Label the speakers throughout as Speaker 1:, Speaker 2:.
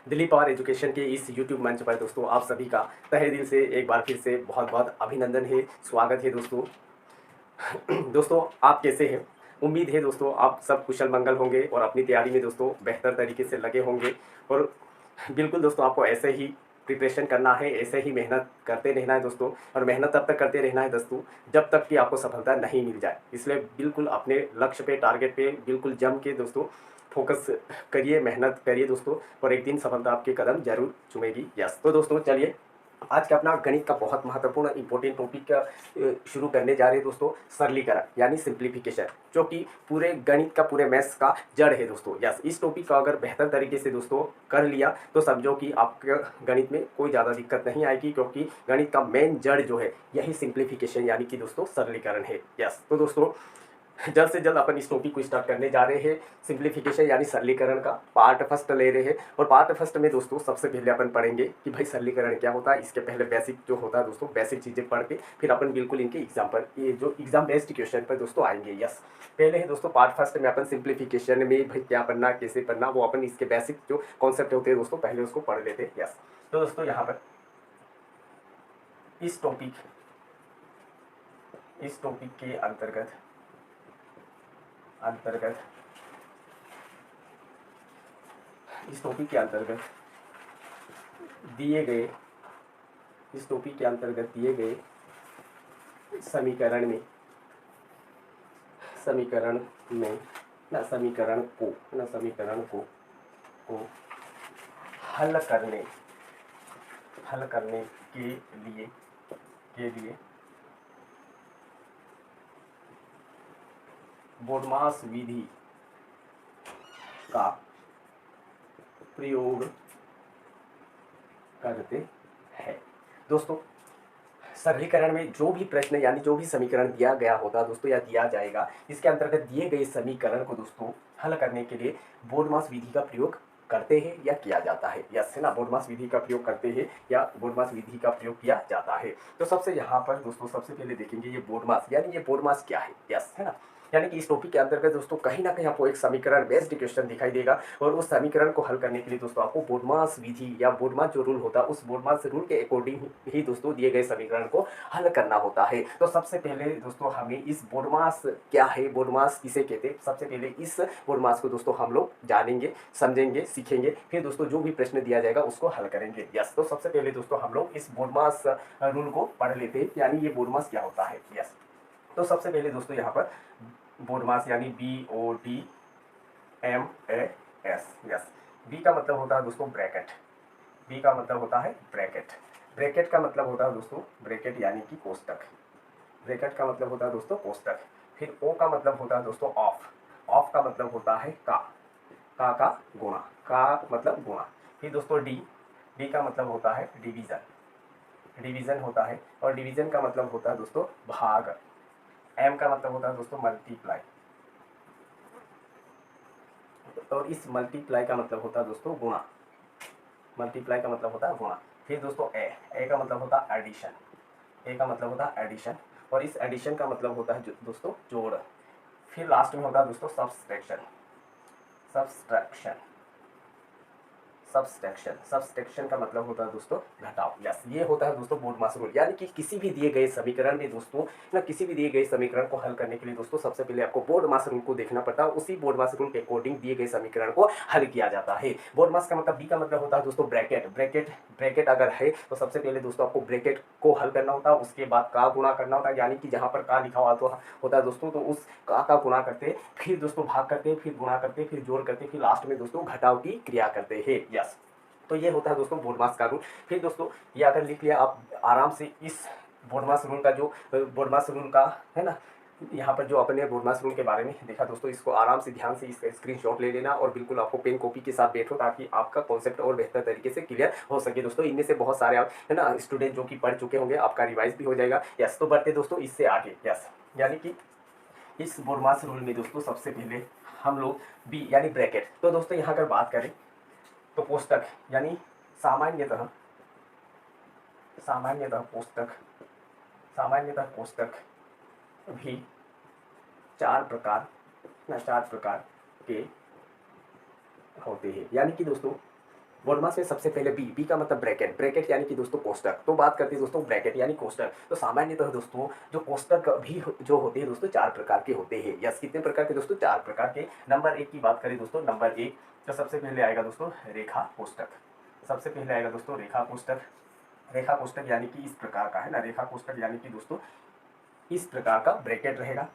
Speaker 1: दिलीप और एजुकेशन के इस यूट्यूब मंच पर दोस्तों आप सभी का तहे दिल से एक बार फिर से बहुत बहुत अभिनंदन है, स्वागत है दोस्तों। दोस्तों आप कैसे हैं? उम्मीद है दोस्तों आप सब कुशल मंगल होंगे और अपनी तैयारी में दोस्तों बेहतर तरीके से लगे होंगे। और बिल्कुल दोस्तों आपको ऐसे ही प्रिपरेशन करना है, ऐसे ही मेहनत करते रहना है दोस्तों। और मेहनत तब तक करते रहना है दोस्तों जब तक कि आपको सफलता नहीं मिल जाए। इसलिए बिल्कुल अपने लक्ष्य पे, टारगेट पे बिल्कुल जम के दोस्तों फोकस करिए, मेहनत करिए दोस्तों, और एक दिन सफलता आपके कदम जरूर चूमेगी। यस, तो दोस्तों चलिए आज का अपना गणित का बहुत महत्वपूर्ण इंपॉर्टेंट टॉपिक का शुरू करने जा रहे हैं दोस्तों, सरलीकरण यानी सिंप्लीफिकेशन, जो कि पूरे गणित का, पूरे मैथ्स का जड़ है दोस्तों। यस, इस टॉपिक का अगर बेहतर तरीके से दोस्तों कर लिया तो समझो कि आपके गणित में कोई ज़्यादा दिक्कत नहीं आएगी, क्योंकि गणित का मेन जड़ जो है यही सिंप्लीफिकेशन यानी कि दोस्तों सरलीकरण है। यस, तो दोस्तों जल्द से जल्द अपन इस टॉपिक को स्टार्ट करने जा रहे हैं। सिंप्लीफिकेशन यानी सरलीकरण का पार्ट फर्स्ट ले रहे हैं। और पार्ट फर्स्ट में दोस्तों सबसे पहले अपन पढ़ेंगे कि भाई सरलीकरण क्या होता है। इसके पहले बेसिक जो होता है दोस्तों, बेसिक चीज़ें पढ़ के फिर अपन बिल्कुल इनके एग्जाम पर, ये जो एग्जाम बेस्ड क्वेश्चन पर दोस्तों आएंगे। यस, पहले है दोस्तों पार्ट फर्स्ट में अपन सिंप्लीफिकेशन में भाई क्या पढ़ना, कैसे पढ़ना, वो अपन इसके बेसिक जो कॉन्सेप्ट होते हैं दोस्तों पहले उसको पढ़ लेते हैं। यस, तो दोस्तों यहाँ पर इस टॉपिक के अंतर्गत इस टॉपिक के अंतर्गत दिए गए समीकरण में समीकरण को हल करने के लिए बोडमास विधि का प्रयोग करते हैं। दोस्तों सरलीकरण में जो भी प्रश्न यानी जो भी समीकरण दिया गया होता है दोस्तों या दिया जाएगा, इसके अंतर्गत दिए गए समीकरण को दोस्तों हल करने के लिए बोडमास विधि का प्रयोग करते हैं या किया जाता है। यस, है ना, बोडमास विधि का प्रयोग करते हैं या बोडमास विधि का प्रयोग किया जाता है। तो सबसे यहाँ पर दोस्तों सबसे पहले देखेंगे ये बोडमास यानी ये बोडमास क्या है। यस, है ना, यानी कि इस टॉपिक के अंतर्गत दोस्तों कहीं ना कहीं आपको एक समीकरण बेस्ड क्वेश्चन दिखाई देगा, और उस समीकरण को हल करने के लिए दोस्तों आपको बोडमास विधि या बोडमास जो रूल होता है उस बोडमास रूल के अकॉर्डिंग ही दोस्तों दिए गए समीकरण को हल करना होता है। तो सबसे पहले दोस्तों हमें इस बोडमास क्या है, बोडमास किसे कहते हैं, सबसे पहले इस बोडमास को दोस्तों हम लोग जानेंगे, समझेंगे, सीखेंगे, फिर दोस्तों जो भी प्रश्न दिया जाएगा उसको हल करेंगे। यस, तो सबसे पहले दोस्तों हम लोग इस बोडमास रूल को पढ़ लेते हैं, यानी ये बोडमास क्या होता है। यस, तो सबसे पहले दोस्तों यहाँ पर बोडमास यानी BODMAS। यस, बी का मतलब होता है दोस्तों ब्रैकेट, बी का मतलब होता है ब्रैकेट, ब्रैकेट का मतलब होता है दोस्तों ब्रैकेट यानी कि कोष्टक, ब्रैकेट का मतलब होता है दोस्तों कोष्टक। फिर ओ का मतलब होता है दोस्तों ऑफ, ऑफ का मतलब होता है का गुणा, का मतलब गुणा। फिर दोस्तों डी, डी का मतलब होता है डिवीजन, डिवीजन होता है, और डिवीजन का मतलब होता है दोस्तों भाग। एम का मतलब होता है दोस्तों मल्टीप्लाई, और इस मल्टीप्लाई का मतलब होता है दोस्तों गुणा, मल्टीप्लाई का मतलब होता है गुणा। फिर दोस्तों ए का मतलब होता है एडिशन, ए का मतलब होता है एडिशन, और इस एडिशन का मतलब होता है दोस्तों जोड़। फिर लास्ट में होता है दोस्तों सब्सट्रैक्शन, सब्सट्रैक्शन का मतलब होता है दोस्तों घटाव। यस, ये होता है दोस्तों बोडमास रूल, यानी कि किसी भी दिए गए समीकरण में दोस्तों ना, किसी भी दिए गए समीकरण को हल करने के लिए दोस्तों सबसे पहले आपको बोडमास रूल को देखना पड़ता है, उसी बोडमास रूल के अकॉर्डिंग दिए गए समीकरण को हल किया जाता है। बोडमास का मतलब, बी का मतलब होता है दोस्तों ब्रैकेट, ब्रैकेट अगर है तो सबसे पहले दोस्तों आपको ब्रैकेट को हल करना होता है, उसके बाद का गुणा करना होता है, यानी कि जहाँ पर का लिखा हुआ होता है दोस्तों तो उस का गुणा करते, फिर दोस्तों भाग करते, फिर गुणा करते, फिर जोड़ करते, फिर लास्ट में दोस्तों घटाव की क्रिया करते हैं। यस, तो ये होता है दोस्तों बोडमास का रूल। फिर दोस्तों ये अगर लिख लिया आप आराम से, इस बोडमास रूल का जो बोडमास रूल का है ना, यहाँ पर जो अपने बोडमास रूल के बारे में देखा दोस्तों, इसको आराम से ध्यान से इसका स्क्रीनशॉट ले लेना, और बिल्कुल आपको पेन कॉपी के साथ बैठो ताकि आपका कॉन्सेप्ट और बेहतर तरीके से क्लियर हो सके दोस्तों। इनमें से बहुत सारे आप है ना स्टूडेंट जो कि पढ़ चुके होंगे, आपका रिवाइज भी हो जाएगा। यस, तो बढ़ते दोस्तों इससे आगे। यस, यानी कि इस बोडमास रूल में दोस्तों सबसे पहले हम लोग बी यानी ब्रैकेट, तो दोस्तों यहाँ अगर बात करें तो कोष्टक यानी सामान्यतः कोष्टक भी चार प्रकार के होते हैं। यानी कि दोस्तों बोडमास में सबसे पहले बी, बी का मतलब ब्रैकेट, ब्रैकेट यानी कि दोस्तों कोष्टक। तो बात करते हैं दोस्तों ब्रैकेट यानी कोष्टक। तो सामान्यतः दोस्तों जो कोष्टक भी जो होते हैं दोस्तों 4 प्रकार के होते हैं। यस, कितने प्रकार के दोस्तों? 4 प्रकार के। नंबर 1 की बात करें दोस्तों, नंबर 1 तो सबसे पहले आएगा दोस्तों रेखा कोष्टक। सबसे पहले आएगा दोस्तों रेखा कोष्टक। रेखा कोष्टक यानी कि इस प्रकार का है ना, रेखा कोष्टक यानी कि दोस्तों इस प्रकार का ब्रैकेट रहेगा।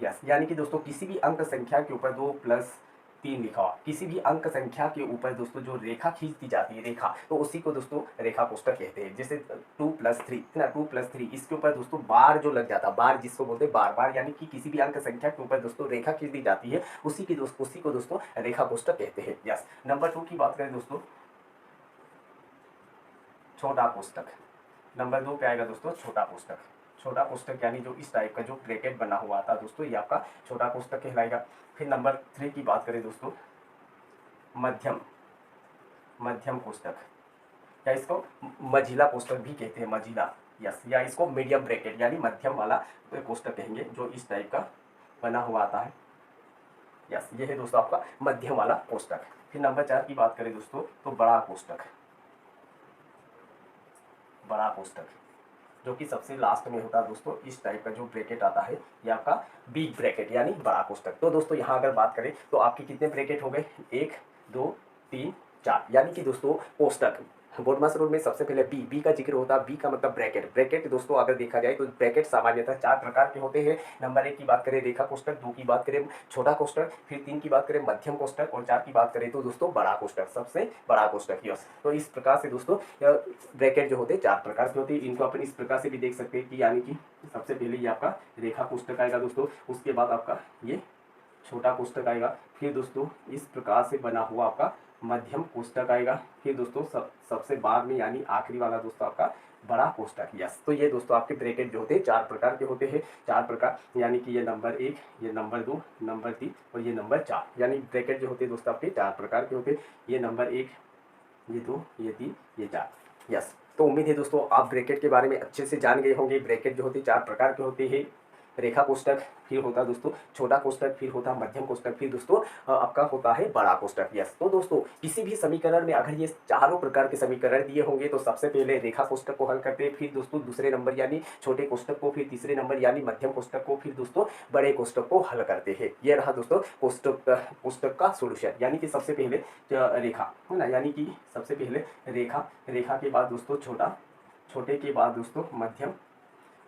Speaker 1: यस, यानी कि दोस्तों किसी भी अंक संख्या के ऊपर 2 + 3 लिखा हुआ, किसी भी अंक संख्या के ऊपर दोस्तों जो रेखा खींच दी जाती है, रेखा, तो उसी को दोस्तों रेखा कोष्टक कहते हैं। जैसे 2 + 3 है ना, 2 + 3 इसके ऊपर दोस्तों बार जो लग जाता है, बार जिसको बोलते हैं बार, बार यानी कि किसी भी अंक संख्या के ऊपर दोस्तों रेखा खींच दी जाती है, उसी को दोस्तों रेखा कोष्टक कहते हैं। यस, नंबर 2 की बात करें दोस्तों, छोटा कोष्टक। नंबर 2 पे आएगा दोस्तों छोटा कोष्टक। छोटा कोष्टक यानी जो इस टाइप का जो ब्रैकेट बना हुआ था दोस्तों, ये आपका छोटा कोष्टक कहलाएगा। फिर नंबर 3 की बात करें दोस्तों, मध्यम, मध्यम कोष्टक, या इसको मझिला कोष्टक भी कहते हैं, मझिला। यस, या इसको मीडियम ब्रैकेट यानी मध्यम वाला कोष्टक कहेंगे, जो इस टाइप का बना हुआ आता है। यस, ये है दोस्तों आपका मध्यम वाला कोष्टक। फिर नंबर 4 की बात करें दोस्तों, तो बड़ा कोष्टक, बड़ा कोष्टक जो कि सबसे लास्ट में होता है दोस्तों, इस टाइप का जो ब्रैकेट आता है, ये आपका बिग ब्रैकेट यानी बड़ा कोष्टक। तो दोस्तों यहाँ अगर बात करें तो आपके कितने ब्रैकेट हो गए? 1 2 3 4, यानी कि दोस्तों कोष्टक। बोडमास रूल में सबसे पहले बी, बी का जिक्र होता है। बी का मतलब ब्रैकेट। ब्रैकेट दोस्तों अगर देखा जाए तो ब्रैकेट सामान्यतः 4 प्रकार के होते हैं। नंबर 1 की बात करें रेखा कोष्टक, 2 की बात करें छोटा कोष्टक, फिर 3 की बात करें मध्यम कोष्टक, और 4 की बात करें तो दोस्तों बड़ा कोष्टक, सबसे बड़ा कोष्टक। यस, तो इस प्रकार से दोस्तों ब्रैकेट जो होते हैं 4 प्रकार के होते हैं। इनको अपन इस प्रकार से भी देख सकते हैं कि यानी कि सबसे पहले ये आपका रेखा कोष्टक आएगा दोस्तों, उसके बाद आपका ये छोटा कोष्टक आएगा, फिर दोस्तों इस प्रकार से बना हुआ आपका मध्यम कोष्टक आएगा, फिर दोस्तों सबसे बाद में यानी आखिरी वाला दोस्तों आपका बड़ा कोष्टक। यस, तो ये दोस्तों आपके ब्रैकेट जो होते हैं 4 प्रकार के होते हैं। 4 प्रकार यानी कि ये नंबर 1, ये नंबर 2, नंबर 3 और ये नंबर 4, यानी ब्रैकेट जो होते हैं दोस्तों आपके 4 प्रकार के होते हैं। ये नंबर 1, ये 2, ये 3, ये 4। यस, तो उम्मीद है दोस्तों आप ब्रैकेट के बारे में अच्छे से जान गए होंगे। ब्रैकेट जो होते हैं 4 प्रकार के होते हैं। रेखा कोष्टक, फिर होता है दोस्तों छोटा कोष्टक, फिर होता है मध्यम कोष्टक, फिर दोस्तों आपका होता है बड़ा कोष्टक। यस, तो दोस्तों किसी भी समीकरण में अगर ये चारों प्रकार के समीकरण दिए होंगे तो सबसे पहले रेखा कोष्टक को हल करते हैं, फिर दोस्तों दूसरे नंबर यानी छोटे कोष्टक को, फिर तीसरे नंबर यानी मध्यम कोष्टक को, फिर दोस्तों बड़े कोष्टक को हल करते हैं। ये रहा दोस्तों कोष्टक का सोल्यूशन। यानी कि सबसे पहले रेखा है ना, यानी कि सबसे पहले रेखा, रेखा के बाद दोस्तों छोटा, छोटे के बाद दोस्तों मध्यम,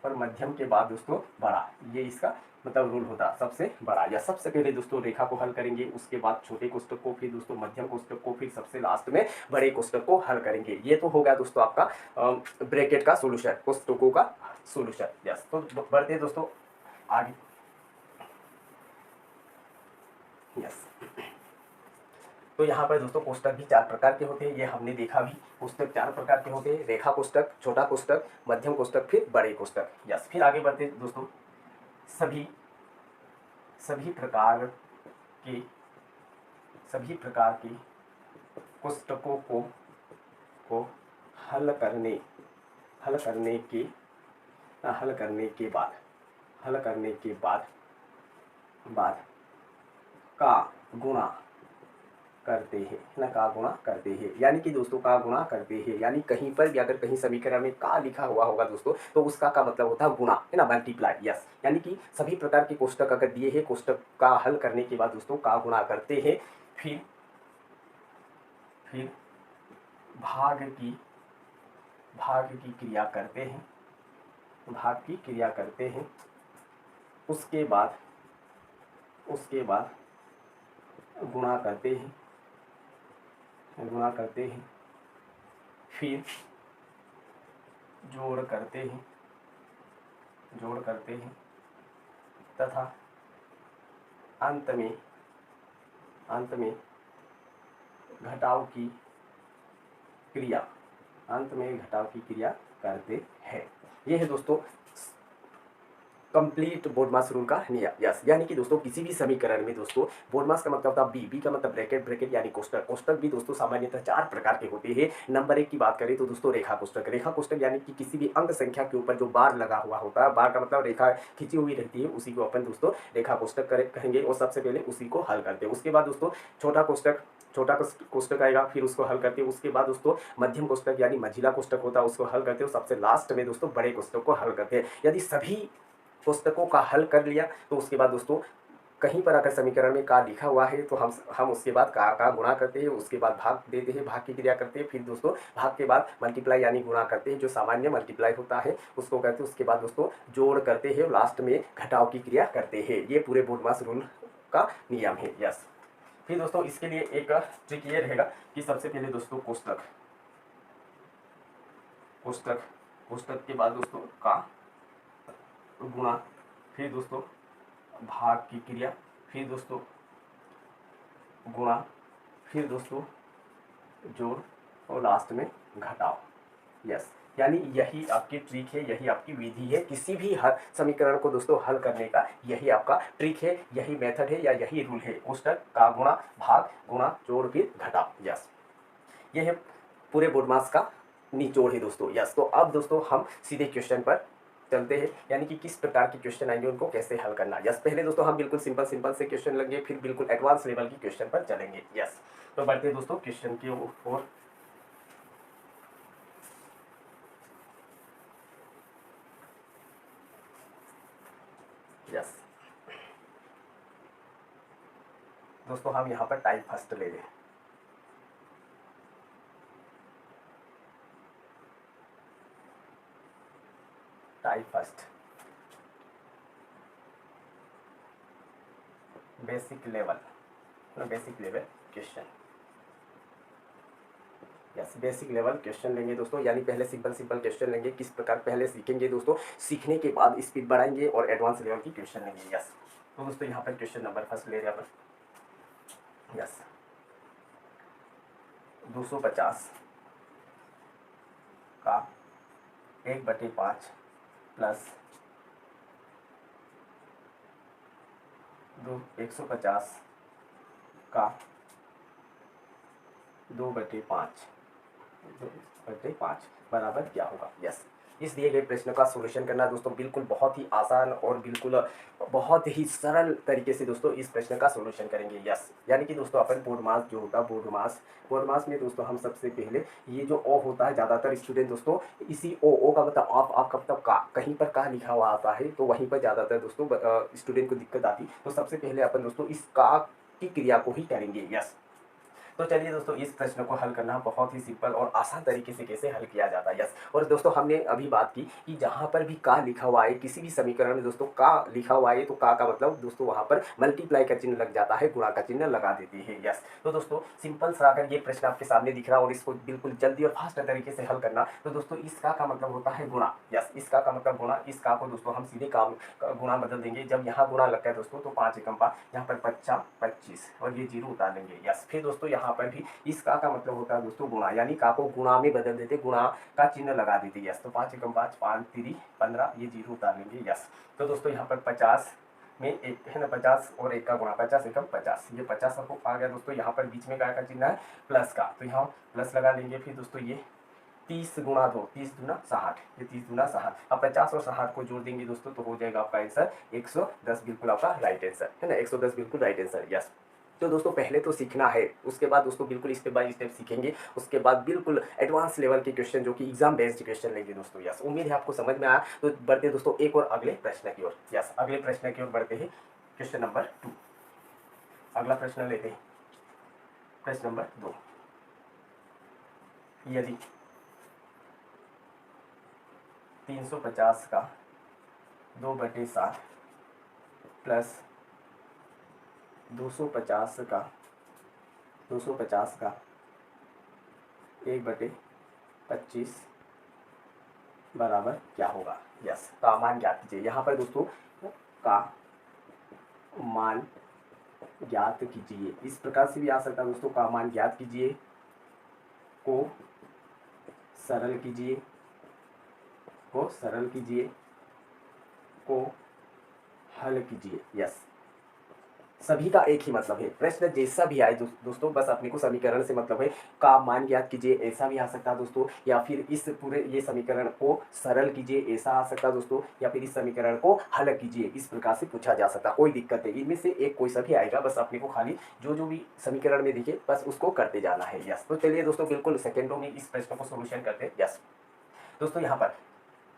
Speaker 1: और मध्यम के बाद दोस्तों बड़ा। ये इसका मतलब रूल होता है, सबसे बड़ा। या सबसे पहले दोस्तों रेखा को हल करेंगे, उसके बाद छोटे कोष्टक को, फिर दोस्तों मध्यम कोष्टक को, फिर सबसे लास्ट में बड़े कोष्टक को हल करेंगे। ये तो हो गया दोस्तों आपका ब्रैकेट का सोल्यूशन, कोष्टकों का सोल्यूशन। यस, तो बढ़ते हैं दोस्तों आगे। यस, तो यहाँ पर दोस्तों कोष्टक भी 4 प्रकार के होते हैं, ये हमने देखा भी। कोष्टक 4 प्रकार के होते हैं, रेखा कोष्टक, छोटा कोष्टक, मध्यम कोष्टक, फिर बड़े कोष्टक। यस, फिर आगे बढ़ते हैं दोस्तों, सभी सभी प्रकार के सभी प्रकार के कोष्टकों को हल करने हल करने के हल करने के बाद हल करने के बाद बाद का गुणा करते हैं ना, का गुणा करते हैं। यानी कि दोस्तों का गुणा करते हैं, यानी कहीं पर भी अगर कहीं समीकरण में का लिखा हुआ होगा दोस्तों, तो उसका का मतलब होता है गुणा, है ना, मल्टीप्लाई। यस, यानी कि सभी प्रकार के कोष्टक अगर दिए हैं, कोष्टक का हल करने के बाद दोस्तों का गुणा करते हैं, फिर भाग की क्रिया करते हैं, भाग की क्रिया करते हैं। उसके बाद गुणा करते हैं, फिर जोड़ करते हैं तथा अंत में घटाव की क्रिया करते हैं। ये है दोस्तों कंप्लीट बोडमास रूल का नियम। यस, यानी कि दोस्तों किसी भी समीकरण में दोस्तों बोडमास का मतलब होता है बी का मतलब ब्रैकेट, ब्रैकेट यानी कोष्टक। कोष्टक भी दोस्तों सामान्यतः 4 प्रकार के होते हैं। नंबर 1 की बात करें तो दोस्तों रेखा कोष्टक। रेखा कोष्टक यानी कि किसी भी अंक संख्या के ऊपर जो बार लगा हुआ होता है, बार का मतलब रेखा खींची हुई रहती है, उसी को अपन दोस्तों रेखा कोष्टक कहेंगे और सबसे पहले उसी को हल करते हैं। उसके बाद दोस्तों छोटा कोष्टक, छोटा कोष्टक आएगा, फिर उसको हल करते हैं। उसके बाद दोस्तों मध्यम कोष्टक यानी मझिला कोष्टक होता है, उसको हल करते हैं। सबसे लास्ट में दोस्तों बड़े कोष्टक को हल करते हैं। यदि सभी पुस्तकों का हल कर लिया तो उसके बाद दोस्तों कहीं पर अगर समीकरण में का लिखा हुआ है तो हम उसके बाद का गुणा करते हैं, उसके बाद भाग देते हैं, भाग की क्रिया करते हैं, फिर दोस्तों भाग के बाद मल्टीप्लाई यानी गुणा करते हैं, जो सामान्य मल्टीप्लाई होता है उसको करते हैं। उसके बाद दोस्तों जोड़ करते हैं, लास्ट में घटाव की क्रिया करते हैं। ये पूरे बोडमास रूल का नियम है। यस, फिर दोस्तों इसके लिए एक ट्रिक ये रहेगा कि सबसे पहले दोस्तों कोष्टक, कोष्टक कोष्टक के बाद दोस्तों का गुणा, फिर दोस्तों भाग की क्रिया, फिर दोस्तों गुणा, फिर दोस्तों जोड़ और लास्ट में घटाव। यस, यानी यही आपकी ट्रिक है, यही आपकी विधि है किसी भी हल समीकरण को दोस्तों हल करने का। यही आपका ट्रिक है, यही मेथड है या यही रूल है। कोष्टक का गुणा, भाग, गुणा, जोड़, फिर घटाव। यस, ये है पूरे बोडमास का निचोड़ है दोस्तों। यस, तो अब दोस्तों हम सीधे क्वेश्चन पर चलते हैं, यानी कि किस प्रकार के क्वेश्चन आएंगे उनको कैसे हल करना। यस, पहले दोस्तों हम बिल्कुल सिंपल सिंपल से क्वेश्चन लेंगे, फिर बिल्कुल एडवांस लेवल की क्वेश्चन पर चलेंगे। यस, तो बढ़ते हैं दोस्तों क्वेश्चन की ओर। यस दोस्तों, हम यहाँ पर टाइप फर्स्ट ले लें। Type first basic level, basic level question. Yes, basic level question लेंगे दोस्तों, यानी पहले सिंपल सिंपल क्वेश्चन लेंगे। किस प्रकार पहले सीखेंगे दोस्तों, सीखने के बाद स्पीड बढ़ाएंगे और एडवांस लेवल की क्वेश्चन लेंगे। यस, तो दोस्तों यहाँ पर क्वेश्चन नंबर फर्स्ट ले रहे हैं अपन। यस, 250 का 1/5 प्लस 150 का 2/5 बराबर क्या होगा। यस, इस दिए गए प्रश्न का सॉल्यूशन करना दोस्तों बिल्कुल बहुत ही आसान और बिल्कुल बहुत ही सरल तरीके से दोस्तों इस प्रश्न का सॉल्यूशन करेंगे। यस, यानी कि दोस्तों अपन बोडमास जो होता है, बोडमास में दोस्तों हम सबसे पहले ये जो ओ होता है, ज़्यादातर स्टूडेंट दोस्तों इसी ओ का मतलब आप का मतलब का, कहीं पर का लिखा हुआ आता है तो वहीं पर ज़्यादातर दोस्तों स्टूडेंट को दिक्कत आती। तो सबसे पहले अपन दोस्तों इस का की क्रिया को ही करेंगे। यस, तो चलिए दोस्तों इस प्रश्न को हल करना बहुत ही सिंपल और आसान तरीके से कैसे हल किया जाता है। यस, और दोस्तों हमने अभी बात की कि जहाँ पर भी का लिखा हुआ है किसी भी समीकरण में दोस्तों का लिखा हुआ है तो का मतलब दोस्तों वहाँ पर मल्टीप्लाई का चिन्ह लग जाता है, गुणा का चिन्ह लगा देती है। यस, तो दोस्तों सिंपल सा अगर ये प्रश्न आपके सामने दिख रहा है और इसको बिल्कुल जल्दी और फास्ट तरीके से हल करना, तो दोस्तों इस का मतलब होता है गुणा। यस, इस का मतलब गुणा। इस का को दोस्तों हम सीधे काम गुणा बदल देंगे। जब यहाँ गुणा लगता है दोस्तों तो 5 एकम 5, यहाँ पर 50 25 और ये जीरो उतार लेंगे। यस, फिर दोस्तों यहाँ पर भी इस का मतलब होता है दोस्तों गुणा, यानी का को गुणा में बदल देते, गुणा का चिन्ह लगा देते। यस, तो 5 एकम 5, 5 3 15, ये जीरो उतार लेंगे। यस, तो दोस्तों यहाँ पर 50 में एक है ना, 50 और एक का गुणा, 50 एकम 50, ये 50 आपको आ गया दोस्तों। यहाँ पर बीच में का चिन्ह है प्लस का, तो यहाँ प्लस लगा लेंगे। फिर दोस्तों ये 30 गुणा 2, 30 दूना 60, ये 30 दूना 60। अब 50 और 60 को जोड़ देंगे दोस्तों तो हो जाएगा आपका आंसर 110, बिल्कुल आपका राइट आंसर है ना, 110 बिल्कुल राइट आंसर। यस, तो दोस्तों पहले तो सीखना है, उसके बाद दोस्तों बिल्कुल स्टेप बाय स्टेप सीखेंगे। उसके बाद बिल्कुल एडवांस लेवल के क्वेश्चन जो कि एग्जाम बेस्ड क्वेश्चन लेंगे दोस्तों। यस, उम्मीद है आपको समझ में आया। तो बढ़ते दोस्तों एक और अगले प्रश्न की ओर। यस, अगले प्रश्न की ओर बढ़ते हैं, क्वेश्चन नंबर 2। अगला प्रश्न लेते हैं, प्रश्न नंबर 2। यदि 350 का 2/7 प्लस 250 का 1/25 बराबर क्या होगा। यस, का मान ज्ञात कीजिए। यहाँ पर दोस्तों का मान ज्ञात कीजिए, इस प्रकार से भी आ सकता है दोस्तों, का मान ज्ञात कीजिए, को सरल कीजिए, को हल कीजिए। यस, सभी का एक ही मतलब है, प्रश्न जैसा भी आए दोस्तों बस अपने को समीकरण से मतलब है। का मान ज्ञात कीजिए, ऐसा भी आ सकता है दोस्तों, या फिर इस पूरे ये समीकरण को सरल कीजिए, ऐसा आ सकता है दोस्तों, या फिर इस समीकरण को हल कीजिए, इस प्रकार से पूछा जा सकता है। कोई दिक्कत नहीं, इनमें से एक कोई सा भी आएगा, बस अपने को खाली जो जो भी समीकरण में दिखे बस उसको करते जाना है। यस, तो चलिए दोस्तों बिल्कुल सेकेंडों में इस प्रश्न को सोल्यूशन करते हैं। यस दोस्तों, यहाँ पर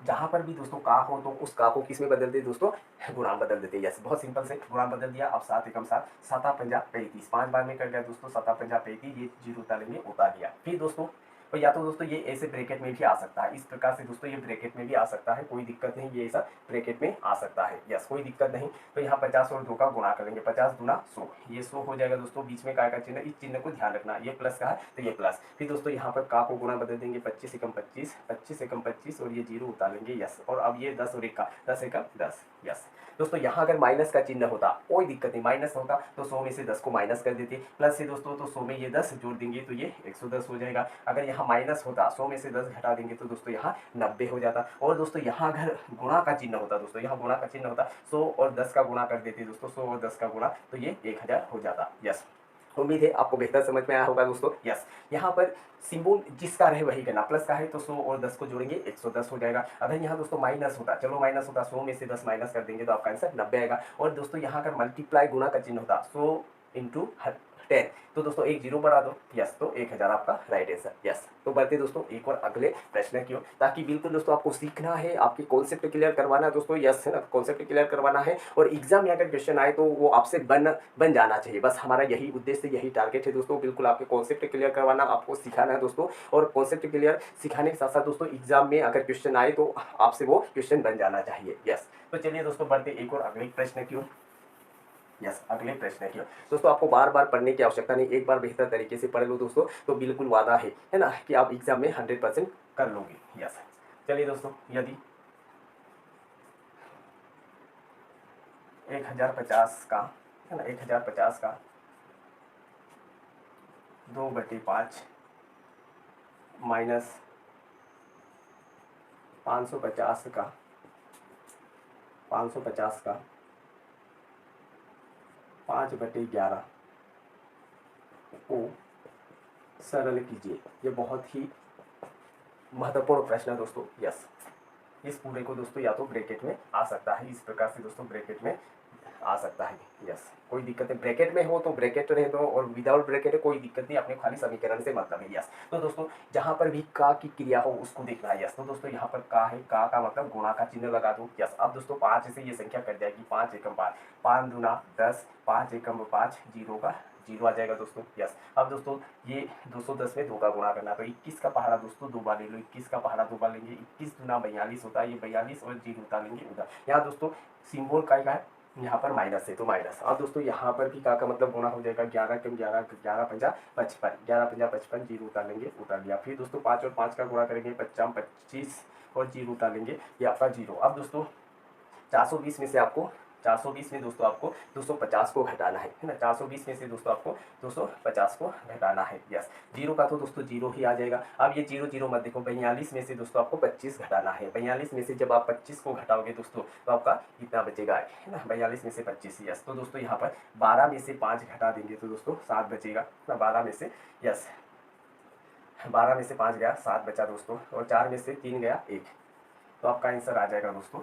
Speaker 1: जहाँ पर भी दोस्तों का हो तो उस का को किस में बदल दे दोस्तों, गुणांक बदल देते हैं। यस, बहुत सिंपल से गुणांक बदल दिया। अब 7 एकम 7, 7 पंजा 35, 5 बार में कर गया दोस्तों, 7 पंजा 35, ये जीरो उतारेंगे, उतार दिया। फिर दोस्तों और या तो दोस्तों ये ऐसे ब्रैकेट में भी आ सकता है, इस प्रकार से दोस्तों ये ब्रैकेट में भी आ सकता है, कोई दिक्कत नहीं, ये ऐसा ब्रैकेट में आ सकता है। यस, कोई दिक्कत नहीं। तो यहाँ 50 और 2 का गुणा करेंगे, 50 दूना 100, ये 100 हो जाएगा दोस्तों। बीच में काय का चिन्ह, इस चिन्ह को ध्यान रखना, ये प्लस का है तो ये प्लस। फिर दोस्तों यहाँ पर का को गुणा बदल देंगे, 25 एकम 25, 25 एकम 25 और ये जीरो उतारेंगे। यस, और अब ये 10 और 1 का 10 एकम 10। यस दोस्तों, यहाँ अगर माइनस का चिन्ह होता कोई दिक्कत नहीं, माइनस होता तो 100 में से 10 को माइनस कर देते, प्लस से दोस्तों तो 100 में ये 10 जोड़ देंगे तो ये 110 हो जाएगा। अगर यहाँ माइनस होता 100 में से 10 घटा देंगे तो दोस्तों यहाँ 90 हो जाता। और दोस्तों यहाँ अगर गुणा का चिन्ह होता दोस्तों, यहाँ गुणा का चिन्ह होता, 100 और 10 का गुणा कर देते दोस्तों, 100 और 10 का गुणा तो ये 1000 हो जाता। यस, उम्मीद है आपको बेहतर समझ में आया होगा दोस्तों। यस, यहाँ पर सिंबल जिसका रहे वही करना, प्लस का है तो 100 और 10 को जोड़ेंगे 110 हो जाएगा। अगर यहाँ दोस्तों माइनस होता, चलो माइनस होता, 100 में से 10 माइनस कर देंगे तो आपका आंसर 90 आएगा। और दोस्तों यहाँ अगर मल्टीप्लाई गुणा का चिन्ह होता, 100 इंटू 10, तो दोस्तों एक जीरो बढ़ा दो। यस, तो 1000 आपका राइट आंसर। यस, तो बढ़ते दोस्तों एक और अगले प्रश्न की ओर, ताकि बिल्कुल दोस्तों आपको सीखना है, आपके कॉन्सेप्ट क्लियर करवाना है दोस्तों। यस है ना, कॉन्सेप्ट क्लियर करवाना है और एग्जाम में अगर क्वेश्चन आए तो वो आपसे बन जाना चाहिए। बस हमारा यही उद्देश्य, यही टारगेट है दोस्तों, बिल्कुल आपके कॉन्सेप्ट क्लियर करवाना, आपको सिखाना है दोस्तों। और कॉन्सेप्ट क्लियर सिखाने के साथ साथ दोस्तों एग्जाम में अगर क्वेश्चन आए तो आपसे वो क्वेश्चन बन जाना चाहिए। यस, तो चलिए दोस्तों बढ़ते एक और अगले प्रश्न की ओर। यस, अगले प्रश्न की ओर दोस्तों, आपको बार बार पढ़ने की आवश्यकता नहीं, एक बार बेहतर तरीके से पढ़ लो दोस्तों, तो बिल्कुल वादा है ना, कि आप एग्जाम में 100% कर लोगे। यस, चलिए दोस्तों, यदि 1050 का है ना, 1050 का 2/5 माइनस 550 का 5/11 को सरल कीजिए। ये बहुत ही महत्वपूर्ण प्रश्न है दोस्तों। यस, इस पूरे को दोस्तों या तो ब्रैकेट में आ सकता है, इस प्रकार से दोस्तों ब्रैकेट में आ सकता है। यस, कोई दिक्कत नहीं, ब्रैकेट में हो तो ब्रैकेट रहे दो, और विदाउट ब्रैकेट है कोई दिक्कत नहीं, अपने खाली समीकरण से मतलब है। यस, तो दोस्तों जहाँ पर भी का की क्रिया हो उसको देखना है। यस, तो दोस्तों यहाँ पर का है, का मतलब गुणा का चिन्ह लगा दो। यस, अब दोस्तों 5 से ये संख्या कट जाएगी, 5 एकम 5, 5 दूना 10, 5 एकम 5, जीरो का जीरो आ जाएगा दोस्तों। यस, अब दोस्तों ये 210 में 2 का गुणा करना, तो 21 का पहाड़ा दोस्तों 2 बार ले लो, 21 का पहाड़ा 2 बार लेंगे, 21 दूना 42 होता है, ये 42 और जीरो उतारेंगे उधर। यहाँ दोस्तों सिंबल का है, यहाँ पर माइनस है तो माइनस। अब दोस्तों यहाँ पर भी का मतलब गुणा हो जाएगा, 11 कम 11, 11 पंजा 55, 11 पंजा 55, जीरो उतार लेंगे, उतार लिया। फिर दोस्तों 5 और 5 का गुणा करेंगे, 55 25 और जीरो उतार लेंगे, ये आपका जीरो। अब दोस्तों 420 में से आपको 420 में दोस्तों आपको 250 को घटाना है ना, 420 में से दोस्तों आपको 250 को घटाना है। यस, जीरो का तो दोस्तों जीरो ही आ जाएगा। अब ये जीरो जीरो मत देखो, 42 में से दोस्तों आपको 25 घटाना है। 42 में से जब आप 25 को घटाओगे दोस्तों तो आपका कितना बचेगा है ना, 42 में से 25। यस, तो दोस्तों यहाँ पर 12 में से 5 घटा देंगे तो दोस्तों 7 बचेगा ना, 12 में से। यस, 12 में से 5 गया, 7 बचा दोस्तों, और 4 में से 3 गया 1, तो आपका आंसर आ जाएगा दोस्तों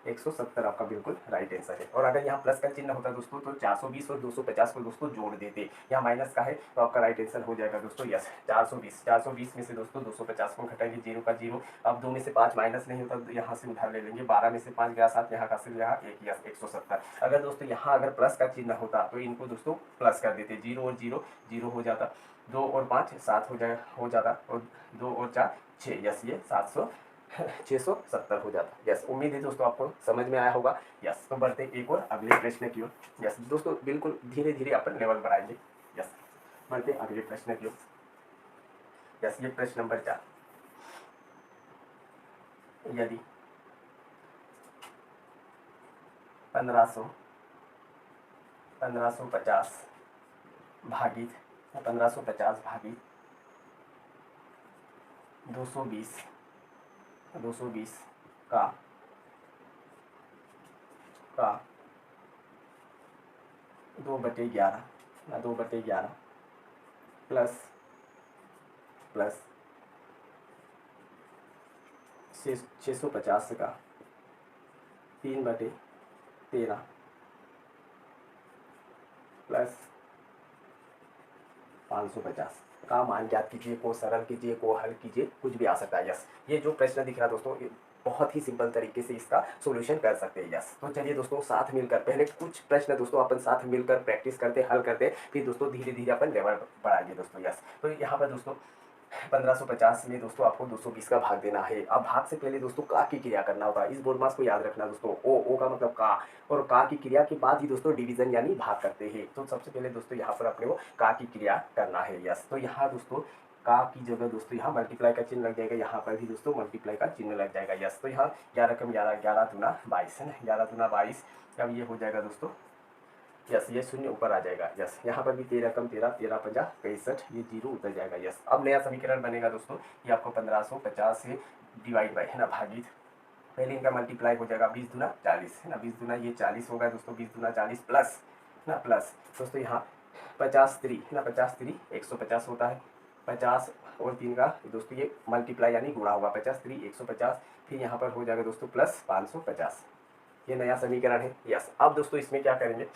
Speaker 1: 170, आपका बिल्कुल राइट आंसर है। और अगर यहाँ प्लस का चिन्ह होता दोस्तों तो 420 और 250 को दोस्तों जोड़ देते, यहाँ माइनस का है तो आपका राइट आंसर हो जाएगा दोस्तों। यस, 420 में से दोस्तों 250 को घटाएंगे, जीरो का जीरो। अब 2 में से 5 माइनस नहीं होता तो यहाँ से उधार ले लेंगे, 12 में से 5 गया 7, यहाँ का सिर्फ यहाँ 1, यस 170। अगर दोस्तों यहाँ अगर प्लस का चिन्ह होता तो इनको दोस्तों प्लस कर देते, जीरो और जीरो जीरो हो जाता, 2 और 5 7 हो जाता, और 2 और 4 6, यस ये 670 हो जाता। यस, उम्मीद है दोस्तों आपको समझ में आया होगा। यस, तो बढ़ते एक और अगले प्रश्न की ओर। यस दोस्तों, बिल्कुल धीरे धीरे अपन लेवल बढ़ाएंगे। यस, बढ़ते अगले प्रश्न की ओर। यस, ये प्रश्न नंबर 4, यदि 1550 भागित 220 का 2/11 ना 2/11 प्लस प्लस 650 का 3/13 प्लस 550 का मान ज्ञात कीजिए, को सरल कीजिए, को हल कीजिए, कुछ भी आ सकता है। यस, ये जो प्रश्न दिख रहा है दोस्तों, ये बहुत ही सिंपल तरीके से इसका सॉल्यूशन कर सकते हैं। यस, तो चलिए दोस्तों साथ मिलकर पहले कुछ प्रश्न दोस्तों अपन साथ मिलकर प्रैक्टिस करते, हल करते, फिर दोस्तों धीरे धीरे अपन लेवल बढ़ाएंगे दोस्तों। यस, तो यहाँ पर दोस्तों 1550 में दोस्तों आपको 220 का भाग देना है। अब भाग से पहले दोस्तों का की क्रिया करना होता है, इस बोर्ड मास को याद रखना दोस्तों। ओ का मतलब का, और का की क्रिया के बाद ही दोस्तों डिवीजन यानी भाग करते हैं। तो सबसे पहले दोस्तों यहाँ पर अपने को का की क्रिया करना है। यस, तो यहाँ दोस्तों का की जगह दोस्तों यहाँ मल्टीप्लाई का चिन्ह लग जाएगा, यहाँ पर भी दोस्तों मल्टीप्लाई का चिन्ह लग जाएगा। यस, तो यहाँ 11 कम 11, 11 दूना 22 है ना, 11 दूना 22। अब ये हो जाएगा दोस्तों, यस, ये शून्य ऊपर आ जाएगा। यस, यहाँ पर भी 13 कम 13, 13 50 65, ये जीरो उतर जाएगा। यस, अब नया समीकरण बनेगा दोस्तों, ये आपको 1550 से डिवाइड बाई है ना भागित, पहले इनका मल्टीप्लाई हो जाएगा 20 दूना 40 है ना, 20 दूना ये 40 होगा दोस्तों, 20 दूना 40 प्लस ना प्लस दोस्तों यहाँ 50 3 है ना, 50 3 150 होता है, 50 और 3 का दोस्तों ये मल्टीप्लाई यानी गुणा होगा, 50 3 150, फिर यहाँ पर हो जाएगा दोस्तों प्लस 550, ये नया समीकरण है। यस, अब दोस्तों इसमें क्या करेंगे,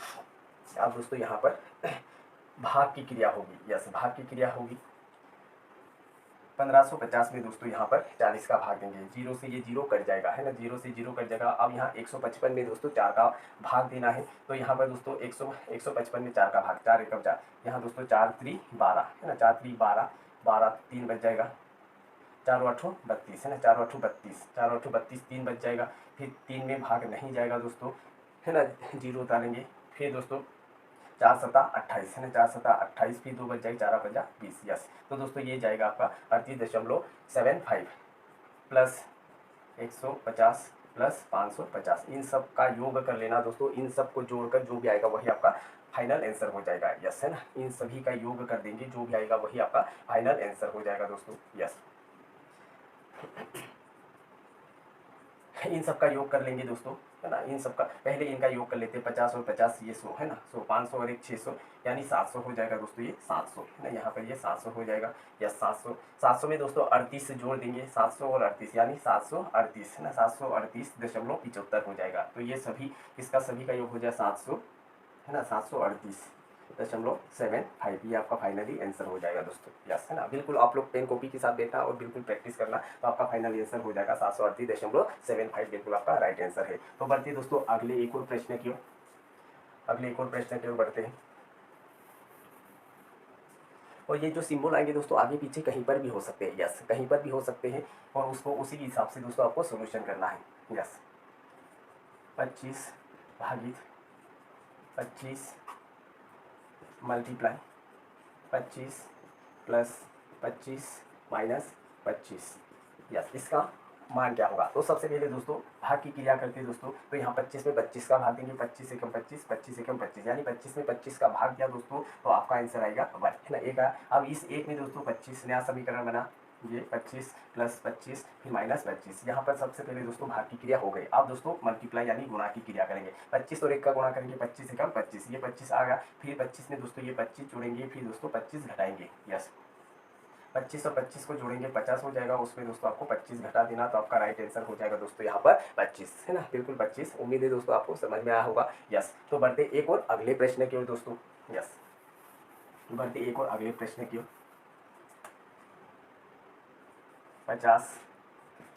Speaker 1: अब दोस्तों यहाँ पर भाग की क्रिया होगी। यस, भाग की क्रिया होगी, 1550 में दोस्तों यहाँ पर 40 का भाग देंगे, जीरो से ये जीरो कट जाएगा है ना, जीरो से जीरो कट जाएगा। अब यहाँ 155 में दोस्तों 4 का भाग देना है, तो यहाँ पर दोस्तों 155 में 4 का भाग, 4 एकम 4, यहाँ दोस्तों 4 3 12 है ना, 4 3 12, 12 3 बच जाएगा, 4 8 32 है ना, 4 8 32, 4 8 32 3 बच जाएगा, फिर 3 में भाग नहीं जाएगा दोस्तों है ना, जीरो उतारेंगे, फिर दोस्तों 4 7 28 है ना, 4 7 28, फिर 2 बच जाएगी, 4 5 20। यस, तो दोस्तों ये जाएगा आपका 38.75 प्लस 150 प्लस 550, इन सब का योग कर लेना दोस्तों, इन सब को जोड़कर जो भी आएगा वही आपका फाइनल आंसर हो जाएगा। यस, है ना, इन सभी का योग कर देंगे, जो भी आएगा वही आपका फाइनल आंसर हो जाएगा दोस्तों। यस, इन सब का योग कर लेंगे दोस्तों है ना, इन सब का पहले इनका योग कर लेते हैं, 50 और 50 ये 100 है ना, 100 500 और एक 600 यानी 700 हो जाएगा दोस्तों, ये 700 है ना, यहाँ पर ये 700 हो जाएगा। या 700 में दोस्तों 38 से जोड़ देंगे, 700 और 38 यानी 738 है ना, 738.75 हो जाएगा। तो ये सभी इसका सभी का योग हो जाए 700 है ना, 738.75, ये आपका फाइनली आंसर हो जाएगा दोस्तों। यस, है ना, बिल्कुल आप लोग पेन कॉपी के साथ बैठना और बिल्कुल प्रैक्टिस करना, तो आपका फाइनल आंसर हो जाएगा 738.75, बिल्कुल आपका राइट आंसर है। तो बढ़ते दोस्तों अगले एक और प्रश्न की ओर, अगले एक और प्रश्न की ओर बढ़ते हैं। और ये जो सिंबल आएंगे दोस्तों आगे पीछे कहीं पर भी हो सकते हैं। यस, कहीं पर भी हो सकते हैं, और उसको उसी के हिसाब से दोस्तों आपको सोल्यूशन करना है। यस, 25 भागित 25 मल्टीप्लाई 25 प्लस 25 माइनस 25। यस, इसका मान क्या होगा। तो सबसे पहले दोस्तों भाग की क्रिया करते हैं दोस्तों, तो यहाँ 25 में 25 का भाग देंगे, 25 एकम 25, 25 एकम 25 यानी 25 में 25 का भाग दिया दोस्तों, तो आपका आंसर आएगा 1 है ना, एक। अब इस एक में दोस्तों 25 नया समीकरण बना, ये 25 प्लस 25 फिर माइनस 25, यहाँ पर सबसे पहले दोस्तों भाग की क्रिया हो गई। अब दोस्तों मल्टीप्लाई यानी गुणा की क्रिया करेंगे, 25 और 1 का गुणा करेंगे, 25 एकम 25, ये 25 आ गया, फिर 25 में दोस्तों ये 25 जोड़ेंगे, फिर दोस्तों 25 घटाएंगे। यस, 25 और 25 को जोड़ेंगे 50 हो जाएगा, उसमें दोस्तों आपको 25 घटा देना, तो आपका राइट आंसर हो जाएगा दोस्तों यहाँ पर 25 है ना, बिल्कुल 25। उम्मीद है दोस्तों आपको समझ में आया होगा। यस, तो बढ़ते एक और अगले प्रश्न की ओर दोस्तों। यस, बढ़ते एक और अगले प्रश्न की ओर। 50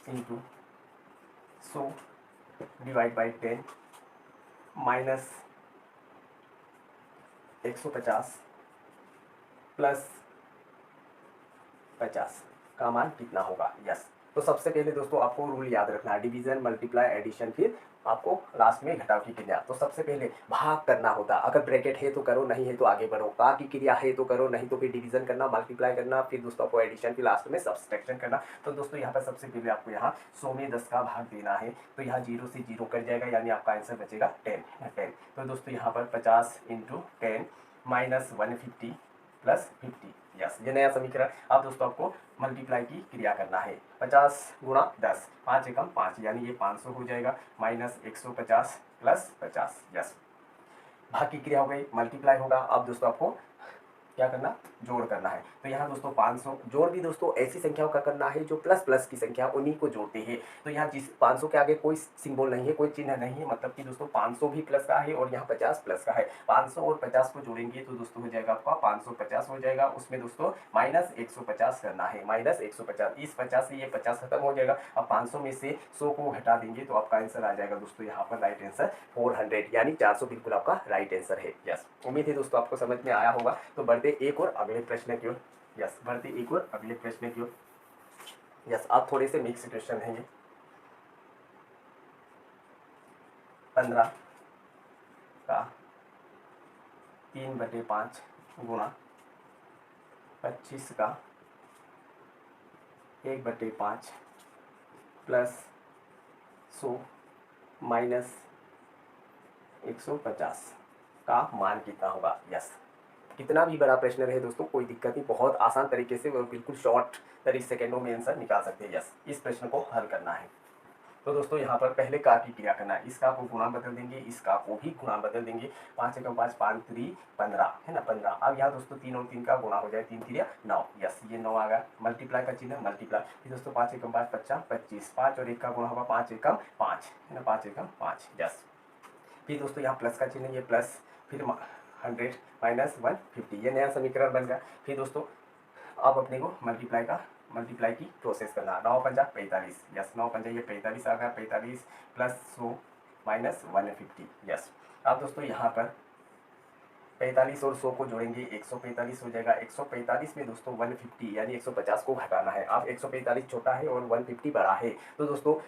Speaker 1: into 100 divide by 10 minus 150 plus 50 का मान कितना होगा। यस, तो सबसे पहले दोस्तों आपको रूल याद रखना है, डिवीजन मल्टीप्लाई एडिशन, फिर आपको लास्ट में घटाव की क्रिया। तो सबसे पहले भाग करना होता, अगर ब्रैकेट है तो करो, नहीं है तो आगे बढ़ो, का की क्रिया है तो करो, नहीं तो फिर डिवीजन करना, मल्टीप्लाई करना, फिर दोस्तों आपको एडिशन, फिर लास्ट में सब्सट्रैक्शन करना। तो दोस्तों यहाँ पर सबसे पहले आपको यहाँ 100 में 10 का भाग देना है, तो यहाँ 0 से 0 कट जाएगा, यानी आपका आंसर बचेगा 10। तो दोस्तों यहाँ पर 50 इंटू 10 माइनस 150 प्लस 50। यस, ये नया समीकरण। अब दोस्तों आपको मल्टीप्लाई की क्रिया करना है, 50 गुणा 10, 5 एकम 5 यानी ये 500 हो जाएगा, माइनस 150 प्लस 50। यस, भाग की क्रिया हो गई, मल्टीप्लाई होगा। अब दोस्तों आपको क्या करना, जोड़ करना है। तो यहाँ दोस्तों 500 जोड़ भी दोस्तों ऐसी संख्याओं का करना है जो प्लस प्लस की संख्या, उन्हीं को जोड़ते हैं। तो यहाँ जिस 500 के आगे कोई सिंबल नहीं है, कोई चिन्ह नहीं है, मतलब कि दोस्तों 500 भी प्लस का है और यहाँ 50 प्लस का है। 500 और 50 को जोड़ेंगे तो दोस्तों हो जाएगा आपका 550 हो जाएगा। उसमें दोस्तों माइनस 150 करना है, माइनस 150। इस 50 से ये 50 खत्म हो जाएगा। अब 500 में से 100 को हटा देंगे तो आपका आंसर आ जाएगा दोस्तों यहाँ पर राइट आंसर 400, यानी 400 बिल्कुल आपका राइट आंसर है। यस, उम्मीद है दोस्तों आपको समझ में आया होगा। तो बढ़ते एक और अगले प्रश्न की ओर। यस, बढ़ते एक और अगले प्रश्न की ओर। यस, आप थोड़े से मिक्स क्वेश्चन है ये। 15 का 3/5 गुणा 25 का 1/5 प्लस 100 माइनस 150 का मान कितना होगा। यस, कितना भी बड़ा प्रश्न रहे दोस्तों कोई दिक्कत नहीं, बहुत आसान तरीके से और बिल्कुल शॉर्ट 30 सेकेंडों में आंसर निकाल सकते हैं। यस, इस प्रश्न को हल करना है। तो दोस्तों यहाँ पर पहले का की क्रिया करना है, इसका को गुणा बदल देंगे, इसका को भी गुणा बदल देंगे। 5 एकम 5, 5 3 15 है ना, 15। अब यहाँ दोस्तों 3 और 3 का गुणा हो जाए, 3 3 9। यस, ये 9 आ गया। मल्टीप्लाई का चिन्ह मल्टीप्लाई, फिर दोस्तों 5 एकम 5 50 25, 5 और 1 का गुणा होगा 5 एकम 5 है ना, 5 एकम 5। यस, फिर दोस्तों यहाँ प्लस का चिन्ह, ये प्लस, फिर 100 माइनस 150, ये नया समीकरण बन गया। फिर दोस्तों अब अपने को मल्टीप्लाई की प्रोसेस करना। 9 पंजा 45। यस, 9 पंजा ये 45 आ गया, 45 प्लस 100 माइनस 150। यस, अब दोस्तों यहाँ पर 45 और 100 को जोड़ेंगे, 145 हो जाएगा। 145 में दोस्तों 150 यानी 150 को घटाना है। अब 145 छोटा है और 150 बड़ा है, तो दोस्तों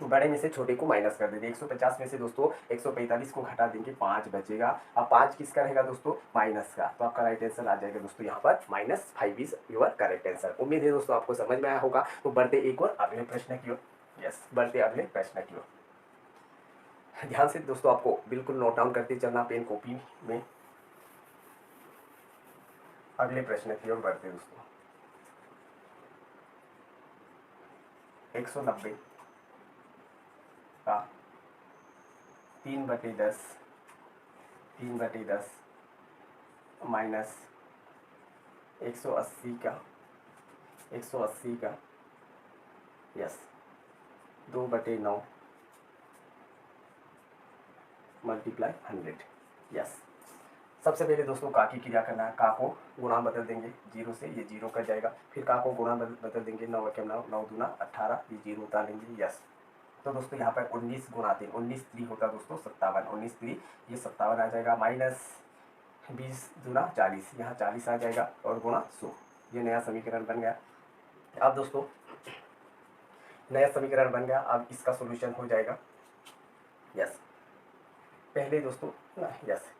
Speaker 1: बड़े में से छोटे को माइनस कर देंगे। 150 में से दोस्तों 145 को घटा देंगे, 5 बचेगा। अब 5 किसका रहेगा दोस्तों, माइनस का। तो आपका राइट आंसर आ जाएगा दोस्तों यहाँ पर -5 इज योर करेक्ट आंसर। उम्मीद है दोस्तों आपको समझ में आया होगा। तो बढ़ते एक और अगले प्रश्न की ओर। यस, बढ़ते अगले प्रश्न की ओर। ध्यान से दोस्तों आपको बिल्कुल नोट डाउन करते चलना पेन कॉपी में। अगले प्रश्न की ओर बढ़ते दोस्तों। 190 का 3/10 माइनस 180 का यस 2/9 मल्टीप्लाई 100। यस, सबसे पहले दोस्तों का की क्रिया करना है। का को गुणा बदल देंगे, 0 से ये 0 कर जाएगा। फिर का को गुणा बदल देंगे, 9 एकम 9, 9 दूना 18, ये 0 उतार लेंगे। यस, तो दोस्तों यहाँ पर 19 गुणा 3, 19 3 होता है दोस्तों 57, 19 3 ये 57 आ जाएगा। माइनस 20 दूना 40, यहाँ 40 आ जाएगा और गुणा 100, ये नया समीकरण बन गया। अब दोस्तों नया समीकरण बन गया, अब इसका सोल्यूशन हो जाएगा। यस, पहले दोस्तों ना यस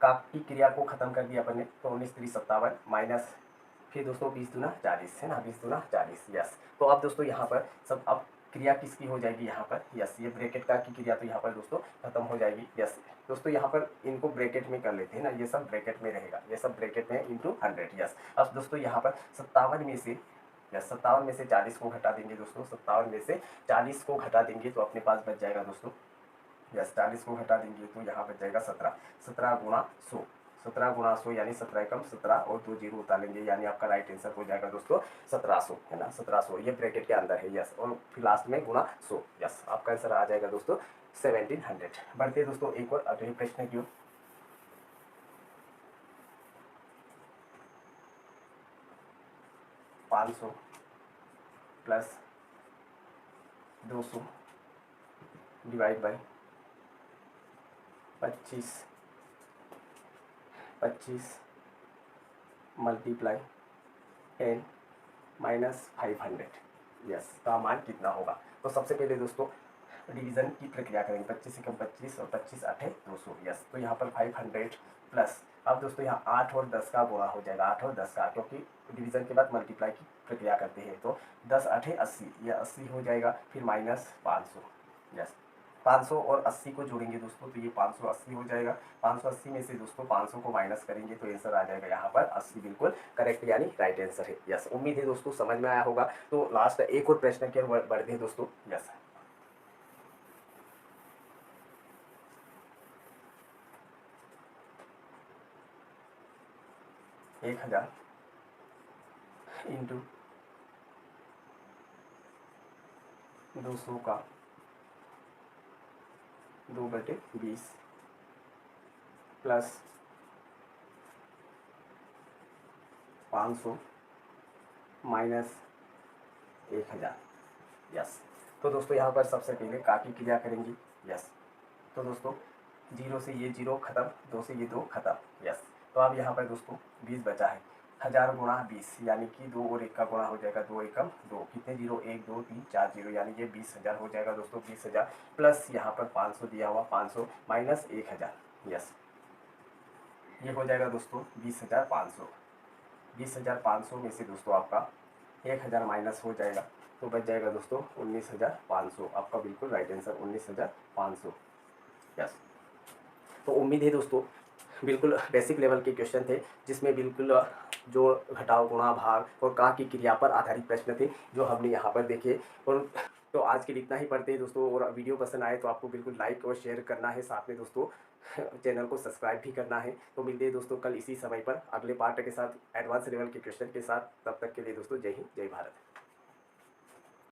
Speaker 1: का की क्रिया को खत्म कर दिया अपन ने, तो 19 3 57 माइनस फिर दोस्तों 20 दूना 40 है ना, 20 दूना 40। यस, तो अब दोस्तों यहाँ पर सब अब क्रिया किसकी हो जाएगी यहाँ पर। यस, ये ब्रैकेट का की क्रिया तो यहाँ पर दोस्तों खत्म हो जाएगी। यस दोस्तों यहाँ पर इनको ब्रैकेट में कर लेते हैं ना, ये सब ब्रैकेट में रहेगा, ये सब ब्रैकेट में इंटू 100। यस, अब दोस्तों यहाँ पर 57 में से 57 में से 40 को घटा देंगे दोस्तों, 57 में से 40 को घटा देंगे तो अपने पास बच जाएगा दोस्तों। यस, 40 को घटा देंगे तो यहाँ बच जाएगा 17, 17 गुणा 100, 17 गुणा 100 यानी 17 एकम 17 और 2 जीरो उतार लेंगे, यानी आपका राइट आंसर हो जाएगा दोस्तों 1700 है ना, 1700 ये ब्रैकेट के अंदर है। यस, और फिर लास्ट में गुणा 100। यस, आपका आंसर आ जाएगा दोस्तों 1700। बढ़ते हैं दोस्तों एक और अगले प्रश्न की ओर। 500 plus 200 divide by 25 multiply 10 minus 500। Yes, का मान कितना होगा। तो सबसे पहले दोस्तों डिवीज़न की प्रक्रिया करेंगे, 25 एकम 25 और 25 8 200। यस, तो यहाँ पर 500 प्लस, अब दोस्तों यहाँ 8 और 10 का गुणा हो जाएगा, 8 और 10 का, क्योंकि डिवीज़न के बाद मल्टीप्लाई की प्रक्रिया करते हैं। तो 10 8 80, यह 80 हो जाएगा। फिर माइनस 500। यस, 500 और 80 को जोड़ेंगे दोस्तों तो ये 580 हो जाएगा। 580 में से दोस्तों 500 को माइनस करेंगे तो आंसर आ जाएगा यहाँ पर 80, बिल्कुल करेक्ट यानी राइट आंसर है। यस, उम्मीद है दोस्तों समझ में आया होगा। तो लास्ट एक और प्रश्न की ओर बढ़ते हैं दोस्तों। यस, 1000 इंटू 200 का 2/20 प्लस 500 माइनस 1000। यस। तो दोस्तों यहाँ पर सबसे पहले का की क्रिया करेंगे। यस। तो दोस्तों 0 से ये 0 खत्म, 2 से ये 2 खत्म। यस। तो अब यहाँ पर दोस्तों 20 बचा है। 1000 गुणा 20 यानी कि 2 और 1 का गुणा हो जाएगा, 2 एकम 2, कितने 0, 1 2 3 4 0, यानी ये 20,000 हो जाएगा दोस्तों। 20,000 प्लस यहाँ पर 500 दिया हुआ, 500 माइनस 1000। यस, ये हो जाएगा दोस्तों 20,500। 20,500 में से दोस्तों आपका 1000 माइनस हो जाएगा, तो बच जाएगा दोस्तों 19,500। आपका बिल्कुल राइट आंसर 19,500। यस। तो उम्मीद है दोस्तों बिल्कुल बेसिक लेवल के क्वेश्चन थे, जिसमें बिल्कुल जो घटाव गुणा भाग और का की क्रिया पर आधारित प्रश्न थे जो हमने यहाँ पर देखे। और तो आज के लिए इतना ही पढ़ते हैं दोस्तों। और वीडियो पसंद आए तो आपको बिल्कुल लाइक और शेयर करना है, साथ में दोस्तों चैनल को सब्सक्राइब भी करना है। तो मिलते हैं दोस्तों कल इसी समय पर अगले पार्ट के साथ, एडवांस लेवल के क्वेश्चन के साथ। तब तक के लिए दोस्तों जय हिंद, जय भारत।